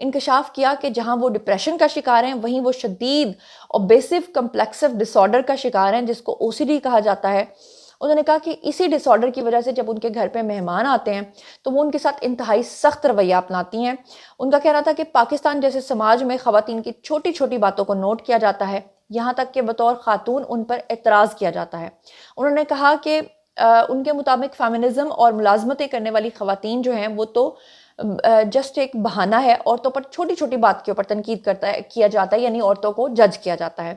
انکشاف کیا کہ جہاں وہ ڈپریشن کا شکار ہیں وہیں وہ شدید اوبیسو کمپلیکسو ڈس آرڈر کا شکار ہیں جس کو OCD کہا جاتا ہے۔ انہوں نے کہا کہ اسی ڈس آرڈر کی وجہ سے جب ان کے گھر پہ مہمان آتے ہیں تو وہ ان کے ساتھ انتہائی سخت رویہ اپناتی ہیں۔ ان کا کہنا تھا کہ پاکستان جیسے سماج میں خواتین کی چھوٹی چھوٹی باتوں کو نوٹ کیا جاتا ہے، یہاں تک کہ بطور خاتون ان پر اعتراض کیا جاتا ہے۔ انہوں نے کہا کہ ان کے مطابق فیمنزم اور ملازمتیں کرنے والی خواتین جو ہیں وہ تو جسٹ ایک بہانہ ہے، عورتوں پر چھوٹی چھوٹی بات کے اوپر تنقید کیا جاتا ہے، یعنی عورتوں کو جج کیا جاتا ہے۔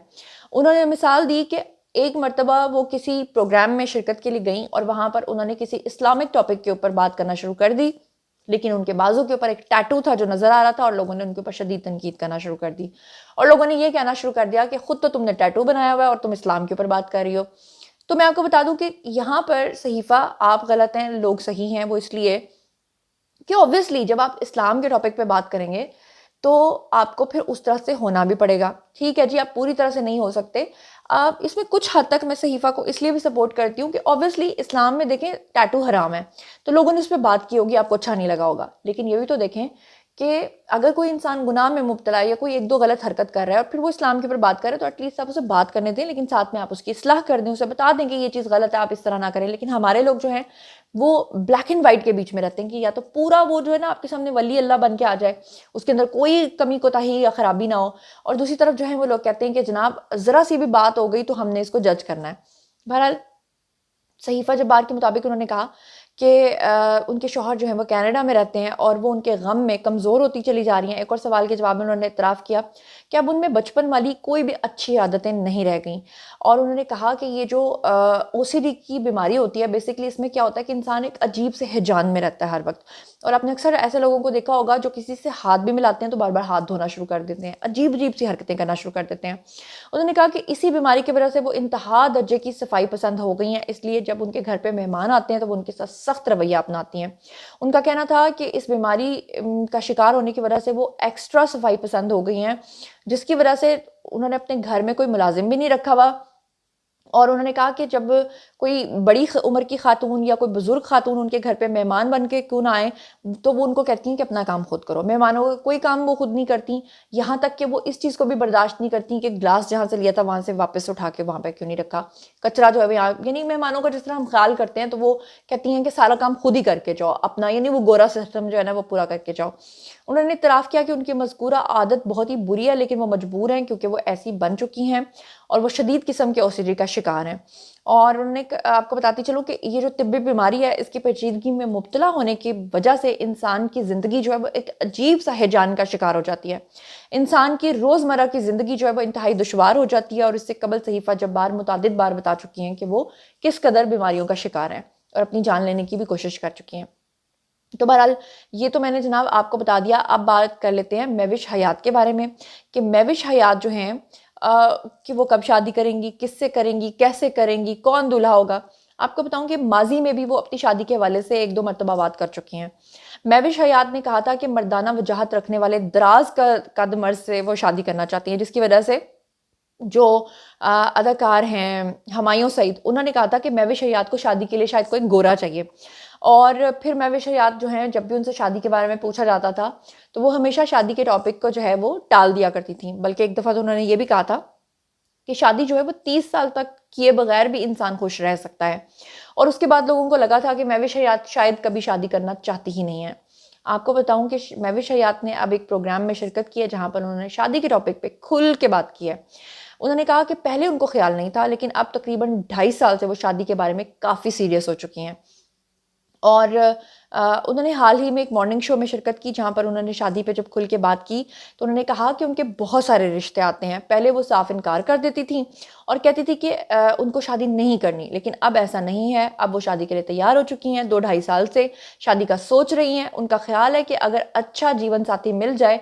انہوں نے مثال دی کہ ایک مرتبہ وہ کسی پروگرام میں شرکت کے لیے گئیں اور وہاں پر انہوں نے کسی اسلامک ٹاپک کے اوپر بات کرنا شروع کر دی، لیکن ان کے بازو کے اوپر ایک ٹیٹو تھا جو نظر آ رہا تھا اور لوگوں نے ان کے اوپر شدید تنقید کرنا شروع کر دی، اور لوگوں نے یہ کہنا شروع کر دیا کہ خود تو تم نے ٹیٹو بنایا ہوا ہے اور تم اسلام کے اوپر بات کر رہی ہو۔ تو میں آپ کو بتا دوں کہ یہاں پر صحیفہ آپ غلط ہیں، لوگ صحیح ہیں، وہ اس لیے کہ obviously جب آپ اسلام کے ٹاپک پہ بات کریں گے تو آپ کو پھر اس طرح سے ہونا بھی پڑے گا۔ ٹھیک ہے جی، آپ پوری طرح سے نہیں ہو سکتے۔ اس میں کچھ حد تک میں صحیفہ کو اس لیے بھی سپورٹ کرتی ہوں کہ obviously اسلام میں دیکھیں ٹیٹو حرام ہے، تو لوگوں نے اس پہ بات کی ہوگی، آپ کو اچھا نہیں لگا ہوگا، لیکن یہ بھی تو دیکھیں کہ اگر کوئی انسان گناہ میں مبتلا ہے یا کوئی ایک دو غلط حرکت کر رہا ہے اور پھر وہ اسلام کے اوپر بات کر رہے ہیں تو ایٹ لیسٹ آپ اسے بات کرنے دیں، لیکن ساتھ میں آپ اس کی اصلاح کر دیں، اسے بتا دیں کہ یہ چیز غلط ہے، آپ اس طرح نہ کریں۔ لیکن ہمارے لوگ جو ہیں وہ بلیک اینڈ وائٹ کے بیچ میں رہتے ہیں کہ یا تو پورا وہ جو ہے نا آپ کے سامنے ولی اللہ بن کے آ جائے، اس کے اندر کوئی کمی کوتاہی یا خرابی نہ ہو، اور دوسری طرف جو ہے وہ لوگ کہتے ہیں کہ جناب ذرا سی بھی بات ہو گئی تو ہم نے اس کو جج کرنا ہے۔ بہرحال صحیفہ جبار کے مطابق انہوں نے کہا کہ ان کے شوہر جو ہیں وہ کینیڈا میں رہتے ہیں اور وہ ان کے غم میں کمزور ہوتی چلی جا رہی ہیں۔ ایک اور سوال کے جواب میں انہوں نے اعتراف کیا کہ اب ان میں بچپن والی کوئی بھی اچھی عادتیں نہیں رہ گئیں، اور انہوں نے کہا کہ یہ جو OCD کی بیماری ہوتی ہے بیسیکلی اس میں کیا ہوتا ہے کہ انسان ایک عجیب سے ہیجان میں رہتا ہے ہر وقت، اور آپ نے اکثر ایسے لوگوں کو دیکھا ہوگا جو کسی سے ہاتھ بھی ملاتے ہیں تو بار بار ہاتھ دھونا شروع کر دیتے ہیں، عجیب عجیب سی حرکتیں کرنا شروع کر دیتے ہیں۔ انہوں نے کہا کہ اسی بیماری کی وجہ سے وہ انتہا درجے کی صفائی پسند ہو گئی ہیں، اس لیے جب ان کے گھر پہ مہمان آتے ہیں تو وہ ان کے ساتھ سخت رویہ اپناتی ہیں۔ ان کا کہنا تھا کہ اس بیماری کا شکار ہونے کی وجہ سے وہ ایکسٹرا صفائی پسند ہو گئی ہیں، جس کی وجہ سے انہوں نے اپنے گھر میں کوئی ملازم بھی نہیں رکھا ہوا، اور انہوں نے کہا کہ جب کوئی بڑی عمر کی خاتون یا کوئی بزرگ خاتون ان کے گھر پہ مہمان بن کے کیوں نہ آئیں تو وہ ان کو کہتی ہیں کہ اپنا کام خود کرو۔ مہمانوں کا کوئی کام وہ خود نہیں کرتی، یہاں تک کہ وہ اس چیز کو بھی برداشت نہیں کرتی کہ گلاس جہاں سے لیا تھا وہاں سے واپس اٹھا کے وہاں پہ کیوں نہیں رکھا، کچرا جو ہے یعنی مہمانوں کا جس طرح ہم خیال کرتے ہیں تو وہ کہتی ہیں کہ سارا کام خود ہی کر کے جاؤ اپنا، یعنی وہ گورا سسٹم جو ہے نا وہ پورا کر کے جاؤ۔ انہوں نے اعتراف کیا کہ ان کی مذکورہ عادت بہت ہی بری ہے لیکن وہ مجبور ہیں کیونکہ وہ ایسی بن چکی ہیں اور وہ شدید قسم کے OCD کا شکار ہیں۔ اور انہوں نے آپ کو بتاتی چلوں کہ یہ جو طبی بیماری ہے اس کی پیچیدگی میں مبتلا ہونے کی وجہ سے انسان کی زندگی جو ہے وہ ایک عجیب سا ہیجان کا شکار ہو جاتی ہے، انسان کی روزمرہ کی زندگی جو ہے وہ انتہائی دشوار ہو جاتی ہے، اور اس سے قبل صحیفہ جبار متعدد بار بتا چکی ہیں کہ وہ کس قدر بیماریوں کا شکار ہیں اور اپنی جان لینے کی بھی کوشش کر چکی ہیں۔ تو بہرحال یہ تو میں نے جناب آپ کو بتا دیا۔ اب بات کر لیتے ہیں مہوش حیات کے بارے میں کہ مہوش حیات جو ہیں کہ وہ کب شادی کریں گی، کس سے کریں گی، کیسے کریں گی، کون دلہا ہوگا۔ آپ کو بتاؤں کہ ماضی میں بھی وہ اپنی شادی کے حوالے سے ایک دو مرتبہ بات کر چکی ہیں۔ مہوش حیات نے کہا تھا کہ مردانہ وجاہت رکھنے والے دراز قد مرد سے وہ شادی کرنا چاہتی ہیں، جس کی وجہ سے جو اداکار ہیں ہمایوں سعید، انہوں نے کہا تھا کہ مہوش حیات کو شادی کے لیے شاید کوئی گورا چاہیے، اور پھر مہوش حیات جو ہیں جب بھی ان سے شادی کے بارے میں پوچھا جاتا تھا تو وہ ہمیشہ شادی کے ٹاپک کو جو ہے وہ ٹال دیا کرتی تھیں، بلکہ ایک دفعہ تو انہوں نے یہ بھی کہا تھا کہ شادی جو ہے وہ 30 سال تک کیے بغیر بھی انسان خوش رہ سکتا ہے، اور اس کے بعد لوگوں کو لگا تھا کہ مہوش حیات شاید کبھی شادی کرنا چاہتی ہی نہیں ہے۔ آپ کو بتاؤں کہ مہوش حیات نے اب ایک پروگرام میں شرکت کی ہے جہاں پر انہوں نے شادی کے ٹاپک پہ کھل کے بات کی ہے۔ انہوں نے کہا کہ پہلے ان کو خیال نہیں تھا لیکن اب تقریباً 2.5 سال سے وہ شادی کے بارے میں کافی سیریس ہو چکی ہیں، اور انہوں نے حال ہی میں ایک مارننگ شو میں شرکت کی جہاں پر انہوں نے شادی پہ جب کھل کے بات کی تو انہوں نے کہا کہ ان کے بہت سارے رشتے آتے ہیں، پہلے وہ صاف انکار کر دیتی تھیں اور کہتی تھی کہ ان کو شادی نہیں کرنی، لیکن اب ایسا نہیں ہے، اب وہ شادی کے لیے تیار ہو چکی ہیں، 2-2.5 سال سے شادی کا سوچ رہی ہیں۔ ان کا خیال ہے کہ اگر اچھا جیون ساتھی مل جائے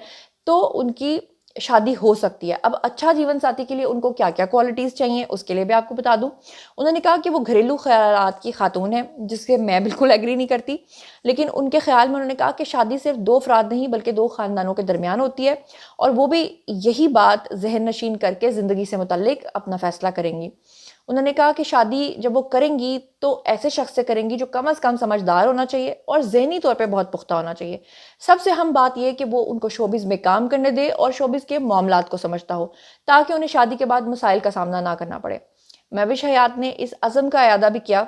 تو ان کی شادی ہو سکتی ہے۔ اب اچھا جیون ساتھی کے لیے ان کو کیا کیا کوالٹیز چاہیے اس کے لیے بھی آپ کو بتا دوں۔ انہوں نے کہا کہ وہ گھریلو خیالات کی خاتون ہیں، جس سے میں بالکل ایگری نہیں کرتی، لیکن ان کے خیال میں انہوں نے کہا کہ شادی صرف 2 افراد نہیں بلکہ 2 خاندانوں کے درمیان ہوتی ہے، اور وہ بھی یہی بات ذہن نشین کر کے زندگی سے متعلق اپنا فیصلہ کریں گی۔ انہوں نے کہا کہ شادی جب وہ کریں گی تو ایسے شخص سے کریں گی جو کم از کم سمجھدار ہونا چاہیے اور ذہنی طور پہ بہت پختہ ہونا چاہیے. سب سے اہم بات یہ کہ وہ ان کو شوبز میں کام کرنے دے اور شوبز کے معاملات کو سمجھتا ہو تاکہ انہیں شادی کے بعد مسائل کا سامنا نہ کرنا پڑے. مہوش حیات نے اس عزم کا اعادہ بھی کیا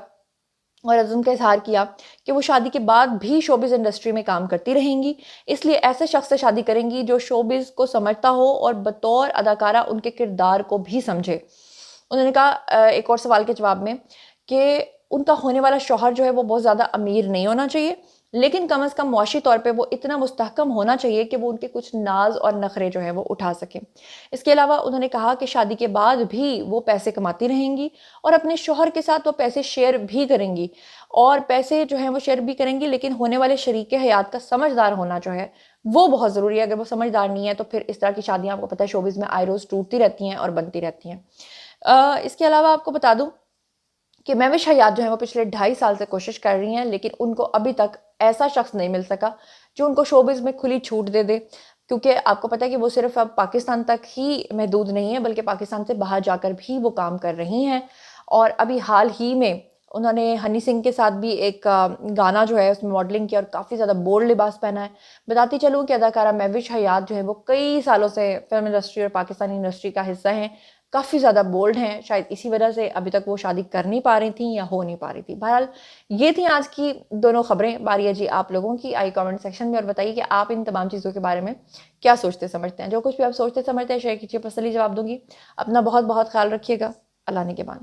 اور عزم کا اظہار کیا کہ وہ شادی کے بعد بھی شوبز انڈسٹری میں کام کرتی رہیں گی، اس لیے ایسے شخص سے شادی کریں گی جو شوبز کو سمجھتا ہو اور بطور اداکارہ ان کے کردار کو بھی سمجھے. انہوں نے کہا ایک اور سوال کے جواب میں کہ ان کا ہونے والا شوہر جو ہے وہ بہت زیادہ امیر نہیں ہونا چاہیے، لیکن کم از کم معاشی طور پہ وہ اتنا مستحکم ہونا چاہیے کہ وہ ان کے کچھ ناز اور نخرے جو ہے وہ اٹھا سکیں. اس کے علاوہ انہوں نے کہا کہ شادی کے بعد بھی وہ پیسے کماتی رہیں گی اور اپنے شوہر کے ساتھ وہ پیسے شیئر بھی کریں گی، اور پیسے جو ہیں وہ شیئر بھی کریں گی، لیکن ہونے والے شریک حیات کا سمجھدار ہونا جو ہے وہ بہت ضروری ہے. اگر وہ سمجھدار نہیں ہے تو پھر اس طرح کی شادیاں آپ کو پتہ ہے شوبز میں آئے روز ٹوٹتی رہتی ہیں اور بنتی رہتی ہیں. اس کے علاوہ آپ کو بتا دوں کہ مہوش حیات جو ہیں وہ پچھلے 2.5 سال سے کوشش کر رہی ہیں، لیکن ان کو ابھی تک ایسا شخص نہیں مل سکا جو ان کو شوبز میں کھلی چھوٹ دے دے، کیونکہ آپ کو پتہ ہے کہ وہ صرف اب پاکستان تک ہی محدود نہیں ہے بلکہ پاکستان سے باہر جا کر بھی وہ کام کر رہی ہیں. اور ابھی حال ہی میں انہوں نے ہنی سنگھ کے ساتھ بھی ایک گانا جو ہے اس میں ماڈلنگ کیا اور کافی زیادہ بولڈ لباس پہنا ہے. بتاتی چلوں کہ اداکارہ مہوش حیات جو ہے وہ کئی سالوں سے فلم انڈسٹری اور پاکستانی انڈسٹری کا حصہ ہیں، کافی زیادہ بولڈ ہیں، شاید اسی وجہ سے ابھی تک وہ شادی کر نہیں پا رہی تھیں یا ہو نہیں پا رہی تھی. بہرحال یہ تھیں آج کی دونوں خبریں. باری ہے جی آپ لوگوں کی، آئی کامنٹ سیکشن میں اور بتائیے کہ آپ ان تمام چیزوں کے بارے میں کیا سوچتے سمجھتے ہیں. جو کچھ بھی آپ سوچتے سمجھتے ہیں شیئر کیجیے، تسلی جواب دوں گی. اپنا بہت بہت خیال رکھیے گا. اللہ نگہبان.